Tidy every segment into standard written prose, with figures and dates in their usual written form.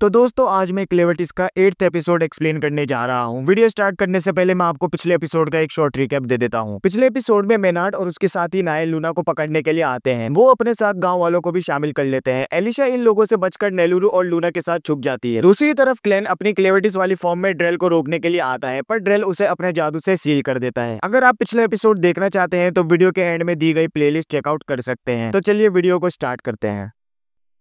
तो दोस्तों आज मैं क्लेवर्टिस का 8th एपिसोड एक्सप्लेन करने जा रहा हूँ। वीडियो स्टार्ट करने से पहले मैं आपको पिछले एपिसोड का एक शॉर्ट रिकैप दे देता हूँ। पिछले एपिसोड में मेनार्ड और उसके साथी नायल लूना को पकड़ने के लिए आते हैं। वो अपने साथ गांव वालों को भी शामिल कर लेते हैं। एलिशा इन लोगों से बचकर नेलुरु और लूना के साथ छुप जाती है। दूसरी तरफ क्लेन अपनी क्लेवर्टिस वाली फॉर्म में ड्रेल को रोकने के लिए आता है, पर ड्रेल उसे अपने जादू से सील कर देता है। अगर आप पिछले एपिसोड देखना चाहते हैं तो वीडियो के एंड में दी गई प्लेलिस्ट चेकआउट कर सकते हैं। तो चलिए वीडियो को स्टार्ट करते हैं।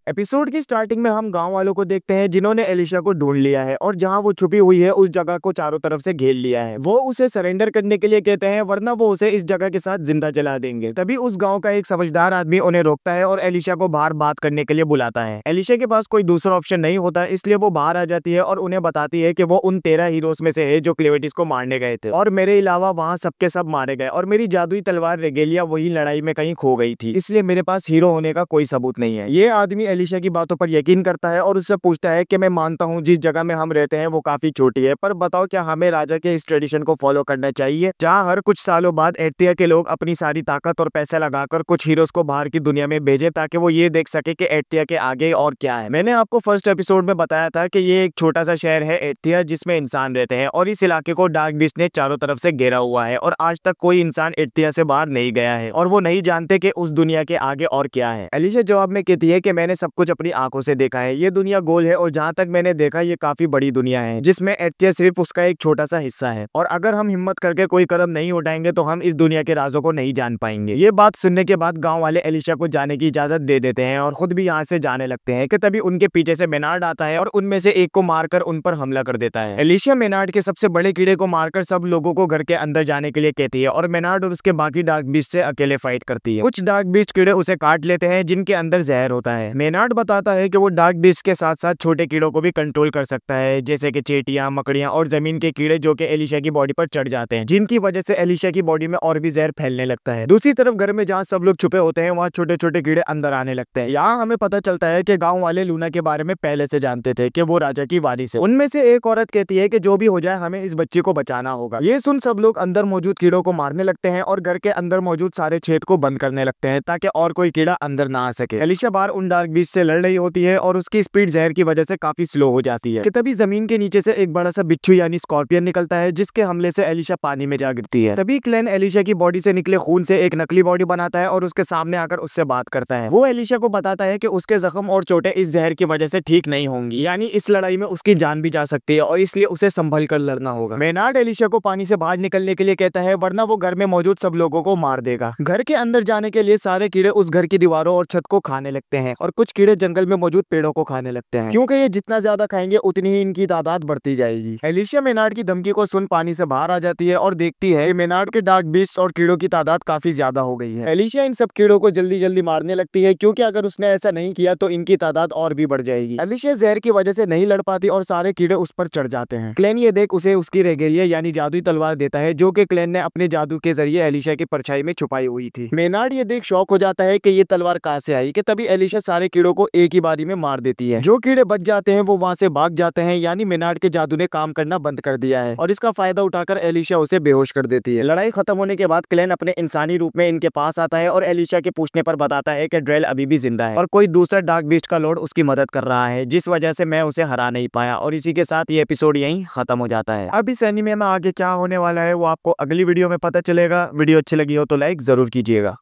एपिसोड की स्टार्टिंग में हम गांव वालों को देखते हैं जिन्होंने एलिशा को ढूंढ लिया है और जहां वो छुपी हुई है उस जगह को चारों तरफ से घेर लिया है। वो उसे सरेंडर करने के लिए कहते हैं, वरना वो उसे इस जगह के साथ जिंदा जला देंगे। तभी उस गांव का एक समझदार आदमी उन्हें रोकता है और एलिशा को बाहर बात करने के लिए बुलाता है। एलिशा के पास कोई दूसरा ऑप्शन नहीं होता, इसलिए वो बाहर आ जाती है और उन्हें बताती है कि वो उन 13 हीरोज में से है जो क्लेवर्टिस को मारने गए थे और मेरे अलावा वहाँ सबके सब मारे गए और मेरी जादुई तलवार रेगेलिया वही लड़ाई में कहीं खो गई थी, इसलिए मेरे पास हीरो होने का कोई सबूत नहीं है। ये आदमी एलिशा की बातों पर यकीन करता है और उससे पूछता है कि मैं मानता हूँ जिस जगह में हम रहते हैं वो काफी छोटी है, पर बताओ क्या हमें राजा के इस ट्रेडिशन को फॉलो करना चाहिए जहाँ हर कुछ सालों बाद एर्तिया के लोग अपनी सारी ताकत और पैसे लगाकर कुछ हीरोज को बाहर की दुनिया में भेजे ताकि वो ये देख सके कि एर्तिया के आगे और क्या है। मैंने आपको फर्स्ट एपिसोड में बताया था कि ये एक छोटा सा शहर है एर्तिया जिसमें इंसान रहते हैं और इस इलाके को डार्क बीस्ट ने चारों तरफ से घेरा हुआ है और आज तक कोई इंसान एर्तिया से बाहर नहीं गया है और वो नहीं जानते कि उस दुनिया के आगे और क्या है। एलिशा जवाब में कहती है कि मैंने सब कुछ अपनी आंखों से देखा है, ये दुनिया गोल है और जहाँ तक मैंने देखा ये काफी बड़ी दुनिया है जिसमें एर्तिया सिर्फ उसका एक छोटा सा हिस्सा है और अगर हम हिम्मत करके कोई कदम नहीं उठाएंगे तो हम इस दुनिया के राजों को नहीं जान पाएंगे। ये बात सुनने के बाद गांव वाले एलिशा को जाने की इजाजत दे देते हैं और खुद भी यहाँ से जाने लगते हैं कि तभी उनके पीछे से मेनार्ड आता है और उनमें से एक को मारकर उन पर हमला कर देता है। एलिशा मेनार्ड के सबसे बड़े कीड़े को मारकर सब लोगों को घर के अंदर जाने के लिए कहती है और मेनार्ड और उसके बाकी डार्क बीस्ट से अकेले फाइट करती है। कुछ डार्क बीस्ट कीड़े उसे काट लेते हैं जिनके अंदर जहर होता है। मेनार्ड बताता है कि वो डार्क बीस्ट के साथ साथ छोटे कीड़ों को भी कंट्रोल कर सकता है, जैसे कि चींटियां, मकड़ियां और जमीन के कीड़े जो कि एलिशा की बॉडी पर चढ़ जाते हैं, जिनकी वजह से एलिशा की बॉडी में और भी जहर फैलने लगता है। दूसरी तरफ घर में जहाँ सब लोग छुपे होते हैं वहाँ छोटे छोटे कीड़े अंदर आने लगते हैं। यहाँ हमें पता चलता है कि गाँव वाले लूना के बारे में पहले से जानते थे कि वो राजा की वारिस है। उनमें से एक औरत कहती है कि जो भी हो जाए हमें इस बच्चे को बचाना होगा। ये सुन सब लोग अंदर मौजूद कीड़ों को मारने लगते हैं और घर के अंदर मौजूद सारे छेद को बंद करने लगते हैं ताकि और कोई कीड़ा अंदर ना आ सके। एलिशा बाहर उन डार्क बीस्ट से लड़ रही होती है और उसकी स्पीड जहर की वजह से काफी स्लो हो जाती है कि तभी जमीन के नीचे से एक बड़ा सा बिच्छू यानी स्कॉर्पियन निकलता है जिसके हमले से एलिशा पानी में जा गिरती है। तभी क्लेन एलिशा की बॉडी से निकले खून से एक नकली बॉडी बनाता है और उसके सामने आकर उससे बात करता है। वो एलिशा को बताता है कि उसके जख्म और चोटें इस जहर की वजह से ठीक नहीं होंगी, यानी इस लड़ाई में उसकी जान भी जा सकती है और इसलिए उसे संभल कर लड़ना होगा। मेनार्ड एलिशा को पानी से बाहर निकलने के लिए कहता है, वरना वो घर में मौजूद सब लोगों को मार देगा। घर के अंदर जाने के लिए सारे कीड़े उस घर की दीवारों और छत को खाने लगते हैं और कुछ कीड़े जंगल में मौजूद पेड़ों को खाने लगते हैं, क्योंकि ये जितना ज्यादा खाएंगे उतनी ही इनकी तादाद बढ़ती जाएगी। एलिशा मेनार्ड की धमकी को सुन पानी से बाहर आ जाती है और देखती है कि मेनार्ड के डार्क बीस्ट और कीड़ों की तादाद काफी ज्यादा हो गई है। एलिशा इन सब कीड़ों को जल्दी जल्दी मारने लगती है क्योंकि अगर उसने ऐसा नहीं किया तो इनकी तादाद और भी बढ़ जाएगी। एलिशा जहर की वजह से नहीं लड़ पाती और सारे कीड़े उस पर चढ़ जाते हैं। क्लेन ये देख उसे उसकी रेगेलिया यानी जादुई तलवार देता है जो कि क्लेन ने अपने जादू के जरिए एलिशा की परछाई में छुपाई हुई थी। मेनार्ड ये देख शौक हो जाता है कि ये तलवार कहाँ से आई कि तभी एलिशा सारे कीड़ों को एक ही बारी में मार देती है। जो कीड़े बच जाते हैं वो वहाँ से भाग जाते हैं, यानी मेनार्ड के जादू ने काम करना बंद कर दिया है और इसका फायदा उठाकर एलिशा उसे बेहोश कर देती है। लड़ाई खत्म होने के बाद क्लेन अपने इंसानी रूप में इनके पास आता है और एलिशा के पूछने पर बताता है कि ड्रेल अभी भी जिंदा है और कोई दूसरा डार्क बीस्ट का लॉर्ड उसकी मदद कर रहा है, जिस वजह से मैं उसे हरा नहीं पाया। और इसी के साथ ये एपिसोड यहीं खत्म हो जाता है। अब इस एनीमे में आगे क्या होने वाला है वो आपको अगली वीडियो में पता चलेगा। वीडियो अच्छी लगी हो तो लाइक जरूर कीजिएगा।